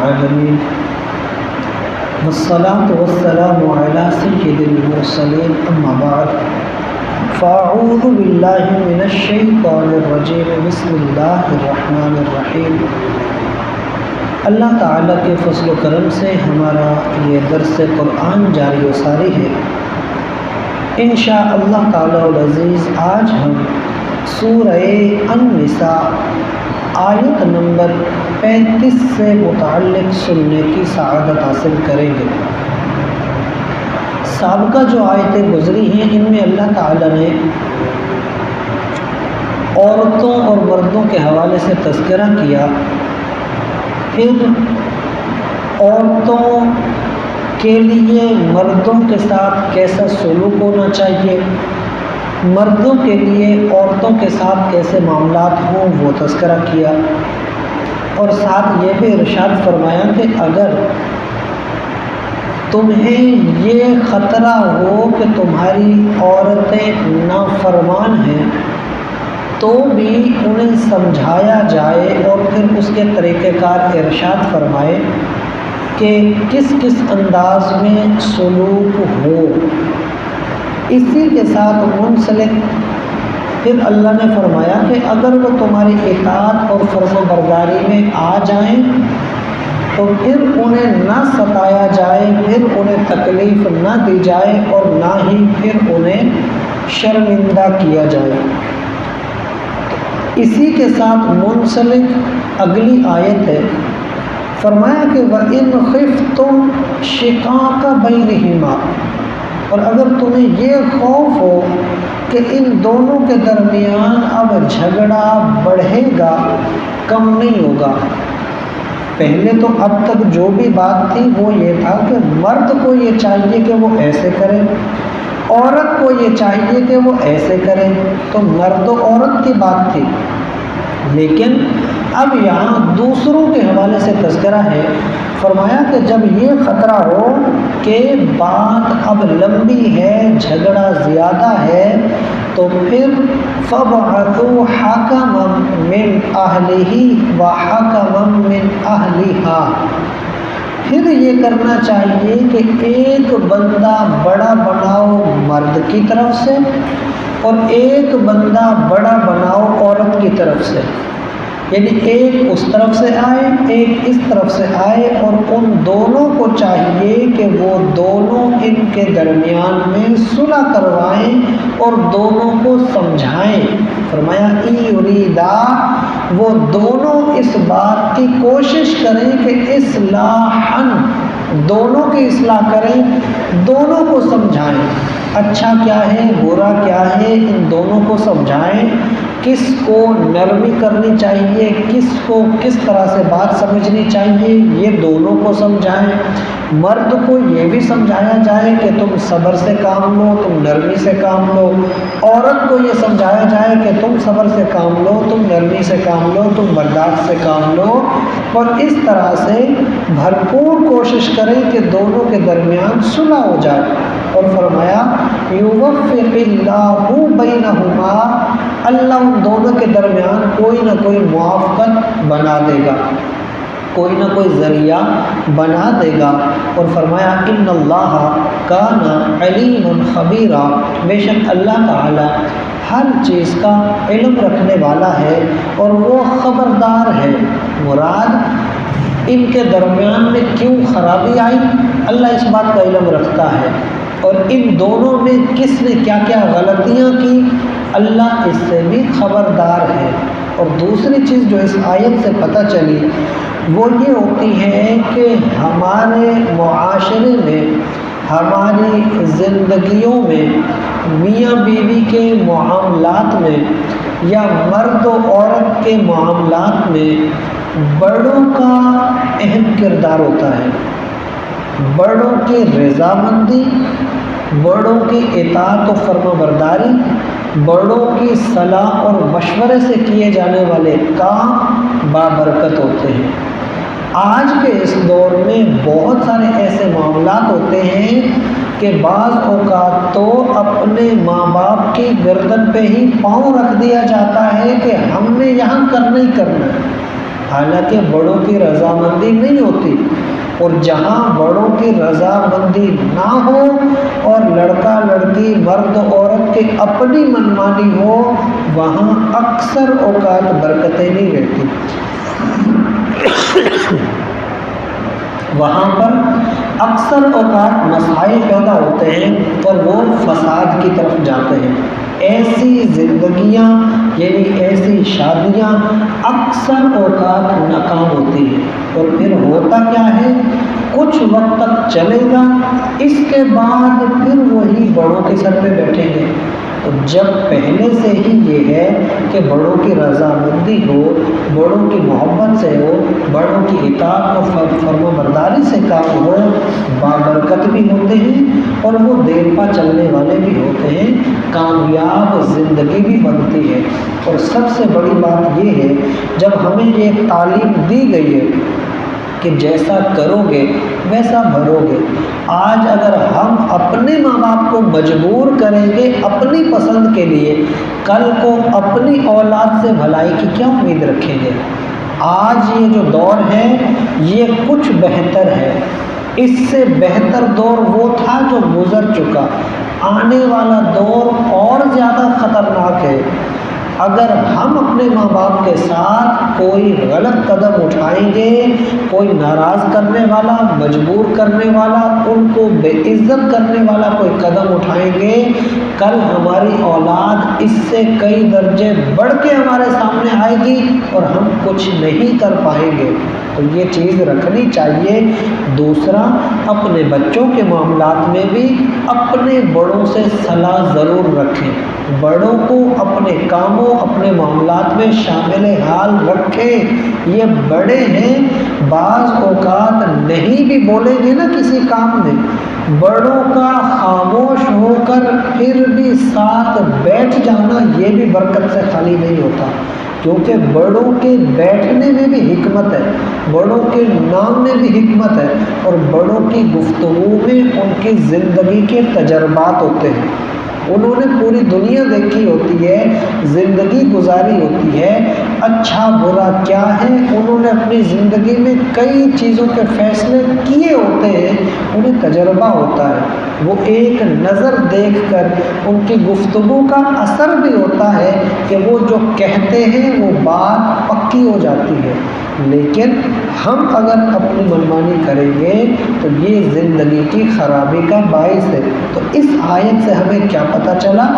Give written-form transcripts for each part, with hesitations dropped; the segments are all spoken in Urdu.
العالمين والصلاة والسلام على سيد المرسلين أما بعد فأعوذ بالله من الشيطان الرجيم بسم الله الرحمن الرحيم۔ اللہ تعالیٰ کے فضل و کرم سے ہمارا یہ درس قرآن جاری و ساری ہے۔ انشاءاللہ تعالیٰ العزیز آج ہم سورہ النساء آیت نمبر 35 سے متعلق سننے کی سعادت حاصل کریں گے۔ سابقہ جو آیتیں گزری ہیں ان میں اللہ تعالیٰ نے عورتوں اور مردوں کے حوالے سے تذکرہ کیا، پھر عورتوں کے لیے مردوں کے ساتھ کیسا سلوک ہونا چاہیے، مردوں کے لیے عورتوں کے ساتھ کیسے معاملات ہوں وہ تذکرہ کیا، اور ساتھ یہ بھی ارشاد فرمایا کہ اگر تمہیں یہ خطرہ ہو کہ تمہاری عورتیں نافرمان ہیں تو بھی انہیں سمجھایا جائے، اور پھر اس کے طریقہ کار ارشاد فرمائے کہ کس کس انداز میں سلوک ہو۔ اسی کے ساتھ منسلک پھر اللہ نے فرمایا کہ اگر وہ تمہاری اطاعت اور فرما برداری میں آ جائیں تو پھر انہیں نہ ستایا جائے، پھر انہیں تکلیف نہ دی جائے، اور نہ ہی پھر انہیں شرمندہ کیا جائے۔ اسی کے ساتھ منسلک اگلی آیت ہے، فرمایا کہ وَإِنْ خِفْتُمْ شِقَاقَ بَيْنِهِمَا، اور اگر تمہیں یہ خوف ہو کہ ان دونوں کے درمیان اب جھگڑا بڑھے گا، کم نہیں ہوگا۔ پہلے تو اب تک جو بھی بات تھی وہ یہ تھا کہ مرد کو یہ چاہیے کہ وہ ایسے کرے، عورت کو یہ چاہیے کہ وہ ایسے کرے، تو مرد و عورت کی بات تھی۔ لیکن اب یہاں دوسروں کے حوالے سے تذکرہ ہے، فرمایا کہ جب یہ خطرہ ہو کہ بات اب لمبی ہے، جھگڑا زیادہ ہے، تو پھر فَابْعَثُوا حَكَمًا مِّنْ أَهْلِهِ وَحَكَمًا مِّنْ أَهْلِهَا، پھر یہ کرنا چاہیے کہ ایک بندہ بڑا بناؤ مرد کی طرف سے اور ایک بندہ بڑا بناؤ عورت کی طرف سے، یعنی ایک اس طرف سے آئے ایک اس طرف سے آئے، اور ان دونوں کو چاہیے کہ وہ دونوں ان کے درمیان میں صلح کروائیں اور دونوں کو سمجھائیں۔ فرمایا یریدا، وہ دونوں اس بات کی کوشش کریں کہ اصلاحاً، دونوں کی اصلاح کریں، دونوں کو سمجھائیں، اچھا کیا ہے برا کیا ہے ان دونوں کو سمجھائیں، کس کو نرمی کرنی چاہیے، کس کو کس طرح سے بات سمجھنی چاہیے، یہ دونوں کو سمجھائیں۔ مرد کو یہ بھی سمجھایا جائے کہ تم صبر سے کام لو، تم نرمی سے کام لو، عورت کو یہ سمجھایا جائے کہ تم صبر سے کام لو، تم نرمی سے کام لو، تم برداشت سے کام لو، اور اس طرح سے بھرپور کوشش کریں کہ دونوں کے درمیان صلح ہو جائے۔ اور فرمایا یوفق اللہ بینہما، اللہ ان دونوں کے درمیان کوئی نہ کوئی موافقت بنا دے گا، کوئی نہ کوئی ذریعہ بنا دے گا۔ اور فرمایا ان اللہ کان علیم خبیرا، بے شک اللہ تعالی ہر چیز کا علم رکھنے والا ہے اور وہ خبردار ہے۔ مراد ان کے درمیان میں کیوں خرابی آئی، اللہ اس بات کا علم رکھتا ہے، اور ان دونوں میں کس نے کیا کیا غلطیاں کی اللہ اس سے بھی خبردار ہے۔ اور دوسری چیز جو اس آیت سے پتہ چلی وہ یہ ہوتی ہے کہ ہمارے معاشرے میں، ہماری زندگیوں میں، میاں بیوی کے معاملات میں یا مرد و عورت کے معاملات میں بڑوں کا اہم کردار ہوتا ہے۔ بڑوں کی رضامندی، بڑوں کی اطاعت و فرما برداری، بڑوں کی صلاح اور مشورے سے کیے جانے والے کام بابرکت ہوتے ہیں۔ آج کے اس دور میں بہت سارے ایسے معاملات ہوتے ہیں کہ بعض اوقات تو اپنے ماں باپ کی گردن پہ ہی پاؤں رکھ دیا جاتا ہے کہ ہم نے یہاں کرنا ہی کرنا ہے، حالانکہ بڑوں کی رضامندی نہیں ہوتی، اور جہاں بڑوں کی رضامندی نہ ہو اور لڑکا لڑکی مرد عورت کے اپنی منمانی ہو، وہاں اکثر اوقات برکتیں نہیں رہتی، وہاں پر اکثر اوقات مسائل پیدا ہوتے ہیں اور وہ فساد کی طرف جاتے ہیں۔ ایسی زندگیاں یعنی ایسی شادیاں اکثر اوقات ناکام ہوتی ہیں، اور پھر ہوتا کیا ہے، کچھ وقت تک چلے گا، اس کے بعد پھر وہی بڑوں کے سر پہ بیٹھیں گے۔ تو جب پہلے سے ہی یہ ہے کہ بڑوں کی رضامندی ہو، بڑوں کی محبت سے ہو، بڑوں کی اطاعت اور فرما برداری سے کام ہو، بابرکت بھی ہوتے ہیں اور وہ دیر پا چلنے والے بھی ہوتے ہیں، کامیاب زندگی بھی بنتی ہے۔ اور سب سے بڑی بات یہ ہے، جب ہمیں یہ تعلیم دی گئی ہے کہ جیسا کرو گے ویسا بھرو گے، آج اگر ہم اپنے ماں باپ کو مجبور کریں گے اپنی پسند کے لیے، کل کو اپنی اولاد سے بھلائی کی کیا امید رکھیں گے؟ آج یہ جو دور ہے یہ کچھ بہتر ہے، اس سے بہتر دور وہ تھا جو گزر چکا، آنے والا دور اور زیادہ خطرناک ہے۔ اگر ہم اپنے ماں باپ کے ساتھ کوئی غلط قدم اٹھائیں گے، کوئی ناراض کرنے والا، مجبور کرنے والا، ان کو بے عزت کرنے والا کوئی قدم اٹھائیں گے، کل ہماری اولاد اس سے کئی درجے بڑھ کے ہمارے سامنے آئے گی اور ہم کچھ نہیں کر پائیں گے۔ تو یہ چیز رکھنی چاہیے۔ دوسرا، اپنے بچوں کے معاملات میں بھی اپنے بڑوں سے صلاح ضرور رکھیں، بڑوں کو اپنے کاموں اپنے معاملات میں شامل حال رکھیں۔ یہ بڑے ہیں، بعض اوقات نہیں بھی بولیں گے نا کسی کام میں، بڑوں کا خاموش ہو کر پھر بھی ساتھ بیٹھ جانا یہ بھی برکت سے خالی نہیں ہوتا، کیونکہ بڑوں کے بیٹھنے میں بھی حکمت ہے، بڑوں کے نام میں بھی حکمت ہے، اور بڑوں کی گفتگو میں ان کی زندگی کے تجربات ہوتے ہیں، انہوں نے پوری دنیا دیکھی ہوتی ہے، زندگی گزاری ہوتی ہے، اچھا برا کیا ہے انہوں نے اپنی زندگی میں کئی چیزوں کے فیصلے کیے ہوتے ہیں، انہیں تجربہ ہوتا ہے، وہ ایک نظر دیکھ کر ان کی گفتگو کا اثر بھی ہوتا ہے کہ وہ جو کہتے ہیں وہ بات پکی ہو جاتی ہے۔ لیکن ہم اگر اپنی منمانی کریں گے تو یہ زندگی کی خرابی کا باعث ہے۔ تو اس آیت سے ہمیں کیا پتہ چلا؟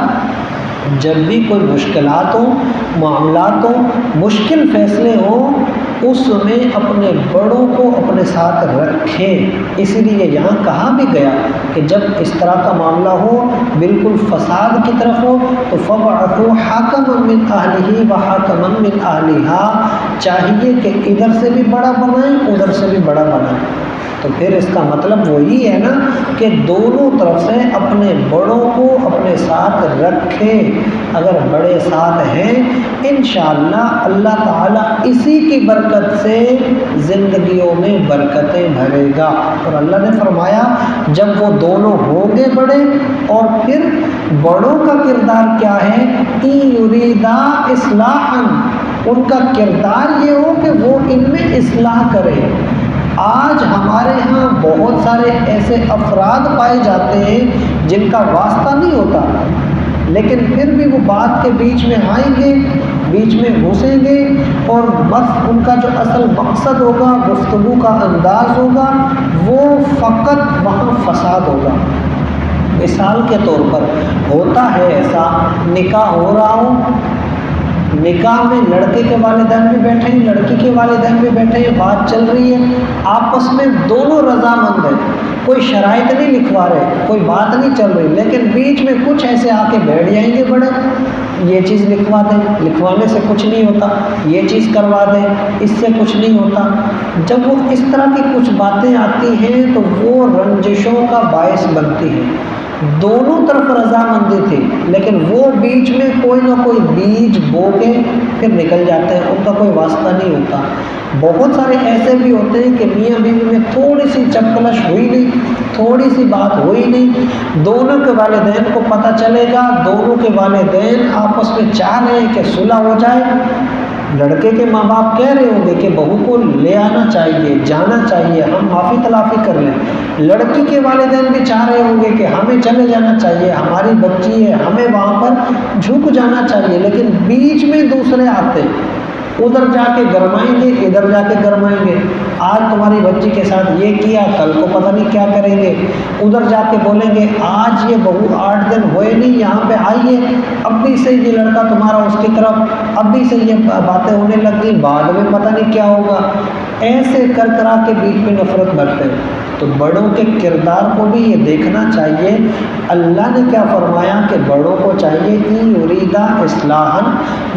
جب بھی کوئی مشکلات ہوں، معاملات ہوں، مشکل فیصلے ہوں، اس میں اپنے بڑوں کو اپنے ساتھ رکھیں۔ اسی لیے یہاں کہا بھی گیا کہ جب اس طرح کا معاملہ ہو، بالکل فساد کی طرف ہو، تو فَبْعَثُوا حَكَمًا مِّنْ أَهْلِهِ وَحَكَمًا مِّنْ أَهْلِهَا، چاہیے کہ ادھر سے بھی بڑا بنائیں ادھر سے بھی بڑا بنائیں۔ تو پھر اس کا مطلب وہی ہے نا کہ دونوں طرف سے اپنے بڑوں کو اپنے ساتھ رکھیں۔ اگر بڑے ساتھ ہیں انشاءاللہ اللہ تعالیٰ اسی کی برکت سے زندگیوں میں برکتیں بھرے گا۔ اور اللہ نے فرمایا جب وہ دونوں ہوں گے بڑے، اور پھر بڑوں کا کردار کیا ہے، إِن يُرِيدَا إِصْلَاحًا، ان کا کردار یہ ہو کہ وہ ان میں اصلاح کرے۔ آج ہمارے ہاں بہت سارے ایسے افراد پائے جاتے ہیں جن کا واسطہ نہیں ہوتا، لیکن پھر بھی وہ بات کے بیچ میں آئیں گے، بیچ میں گھسیں گے، اور بس ان کا جو اصل مقصد ہوگا، گفتگو کا انداز ہوگا، وہ فقط وہاں فساد ہوگا۔ مثال کے طور پر ہوتا ہے ایسا، نکاح ہو رہا ہو، نکاح میں لڑکے کے والدین بھی بیٹھے ہیں، لڑکی کے والدین بھی بیٹھے ہیں، بات چل رہی ہے، آپس میں دونوں رضامند ہیں، کوئی شرائط نہیں لکھوا رہے، کوئی بات نہیں چل رہی، لیکن بیچ میں کچھ ایسے آ کے بیٹھ جائیں گے بڑے، یہ چیز لکھوا دیں، لکھوانے سے کچھ نہیں ہوتا، یہ چیز کروا دیں، اس سے کچھ نہیں ہوتا۔ جب وہ اس طرح کی کچھ باتیں آتی ہیں تو وہ رنجشوں کا باعث بنتی ہیں۔ دونوں طرف رضامندی تھی، لیکن وہ بیچ میں کوئی نہ کوئی بیج بو کے پھر نکل جاتے ہیں، ان کا کوئی واسطہ نہیں ہوتا۔ بہت سارے ایسے بھی ہوتے ہیں کہ میاں بیوی میں تھوڑی سی چپکلش ہوئی نہیں، تھوڑی سی بات ہوئی نہیں، دونوں کے والدین کو پتہ چلے گا، دونوں کے والدین آپس میں چاہ رہے ہیں کہ صلح ہو جائے، لڑکے کے ماں باپ کہہ رہے ہوں گے کہ بہو کو لے آنا چاہیے، جانا چاہیے، ہم معافی تلافی کر لیں۔ لڑکی کے والدین بھی چاہ رہے ہوں گے کہ ہمیں چلے جانا چاہیے، ہماری بچی ہے، ہمیں وہاں پر جھک جانا چاہیے، لیکن بیچ میں دوسرے آتے، ادھر جا کے گرمائیں گے، ادھر جا کے گرمائیں گے، آج تمہاری بچی کے ساتھ یہ کیا، کل کو پتہ نہیں کیا کریں گے، ادھر جا کے بولیں گے آج یہ بہو 8 دن ہوئے نہیں یہاں پہ آئی ہے، اب بھی سے یہ لڑکا تمہارا اس کی طرف، اب بھی سے یہ باتیں ہونے لگ گئی، بعد میں پتہ نہیں کیا ہوگا، ایسے کر کرا کے بیچ میں نفرت بڑھتے ہیں۔ تو بڑوں کے کردار کو بھی یہ دیکھنا چاہیے۔ اللہ نے کیا فرمایا کہ بڑوں کو چاہیے ان یریدا اصلاحا،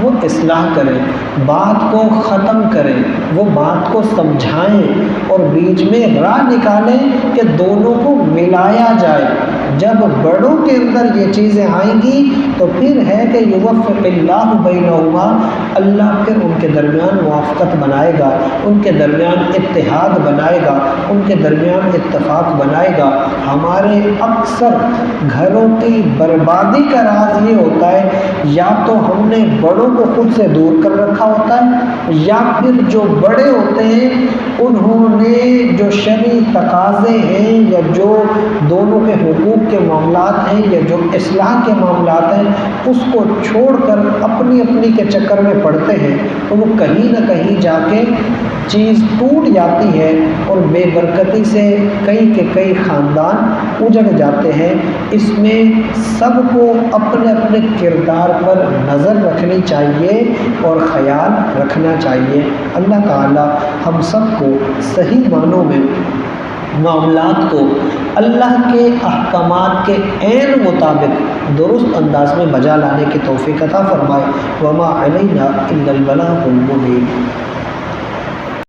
وہ اصلاح کریں، بات کو ختم کریں، وہ بات کو سمجھائیں اور بیچ میں راہ نکالیں کہ دونوں کو ملایا جائے۔ جب بڑوں کے اندر یہ چیزیں آئیں گی تو پھر ہے کہ یوفق اللہ بینہما، اللہ پھر ان کے درمیان موافقت بنائے گا، ان کے درمیان اتحاد بنائے گا، ان کے درمیان اتفاق بنائے گا۔ ہمارے اکثر گھروں کی بربادی کا راز یہ ہوتا ہے یا تو ہم نے بڑوں کو خود سے دور کر رکھا ہوتا ہے، یا پھر جو بڑے ہوتے ہیں انہوں نے جو شرعی تقاضے ہیں یا جو دونوں کے حقوق کے معاملات ہیں یا جو اصلاح کے معاملات ہیں اس کو چھوڑ کر اپنی اپنی کے چکر میں پڑتے ہیں، تو وہ کہیں نہ کہیں جا کے چیز ٹوٹ جاتی ہے اور بے برکتی سے کئی کے کئی خاندان اجڑ جاتے ہیں۔ اس میں سب کو اپنے اپنے کردار پر نظر رکھنی چاہیے اور خیال رکھنا چاہیے۔ اللہ تعالی ہم سب کو صحیح معنوں میں معاملات کو اللہ کے احکامات کے عین مطابق درست انداز میں بجا لانے کی توفیق عطا فرمائے۔ وما علینا الا البلاغ المبین۔